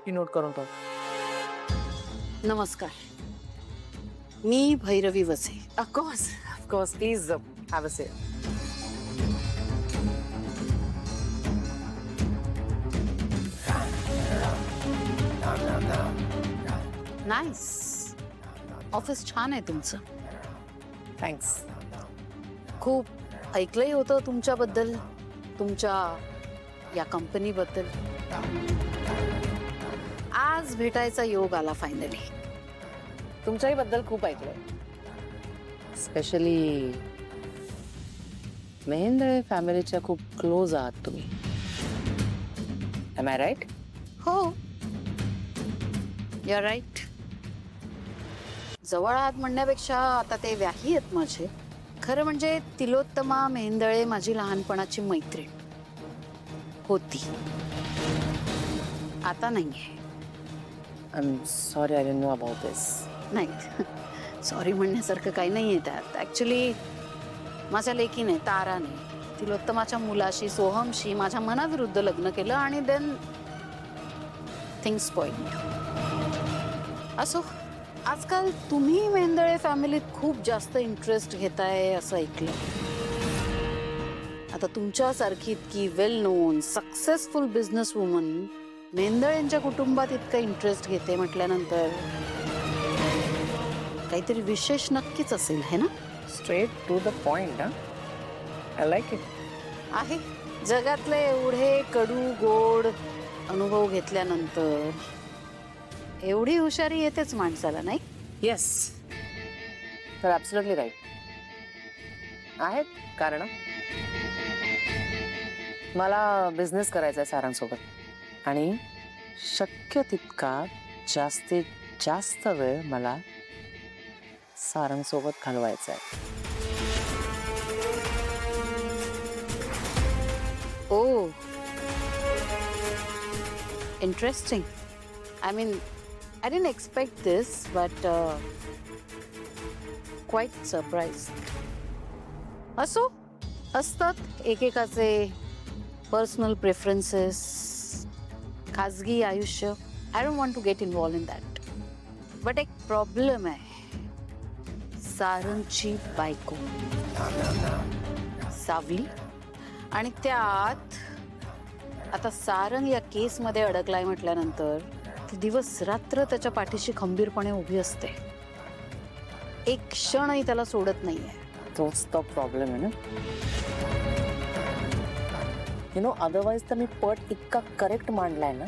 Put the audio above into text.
ती नोट करून ठेव. नमस्कार, मी भैरवी वसे. Of course please have a seat. Nice. Office छान आहे तुमचं. थँक्स. खूप ऐकलंही होतं तुमच्याबद्दल, तुमच्या या कंपनीबद्दल. आज भेटायचा योग आला फायनली. तुमच्याही बद्दल खूप ऐकलंय, स्पेशली मेहेंदळे फॅमिलीच्या खूप क्लोज आहात तुम्ही. Am I right? हो, यू आर राईट. जवळ आहात म्हणण्यापेक्षा आता ते व्याही आहेत माझे. खरं म्हणजे तिलोत्तमा मेहेंदळे माझी लहानपणाची मैत्रीण होती, आता नाहीये. I am sorry, I don't know about this. नाही, सॉरी म्हणण्यासारखं काही नाही आहे त्यात. ॲक्च्युली माझ्या लेकीने, ताराने तिलोत्तमाच्या मुलाशी, सोहमशी माझ्या मनाविरुद्ध लग्न केलं आणि देन थिंग्स स्पॉइल्ड. असो, आजकाल तुम्ही मेहेंदळे फॅमिलीत खूप जास्त इंटरेस्ट घेताय असं ऐकलं. आता तुमच्यासारखी इतकी वेल नोन सक्सेसफुल बिझनेस वुमन मेहेंदळेंच्या कुटुंबात इतका इंटरेस्ट घेते म्हटल्यानंतर काहीतरी विशेष नक्कीच असेल, है ना? Straight to the point. I like it. आहे. जगातले एवढे कडू गोड अनुभव घेतल्यानंतर एवढी हुशारी येतेच माणसाला, नाही? येस, तर ॲब्सोल्युटली राईट. आहेत कारण. मला बिझनेस करायचा आहे सारांसोबत आणि शक्य तितका जास्तीत जास्त वेळ मला सारांसोबत घालवायचा आहे. ओ, interesting. I mean, I didn't expect this, but quite surprised. असो, असतात एकेकाचे पर्सनल प्रेफरन्सेस, खाजगी आयुष्य. I don't want to get involve in that. But एक प्रॉब्लेम आहे. सारंगची बायको सावली, आणि त्यात आता सारंग या केसमध्ये अडकलाय म्हटल्यानंतर ती दिवस रात्र त्याच्या पाठीशी खंबीरपणे उभी असते. एक क्षणही त्याला सोडत नाहीये. तोच तो प्रॉब्लेम आहे ना. यु नो, अदरवाईज तर मी पट इतका करेक्ट मांडलाय ना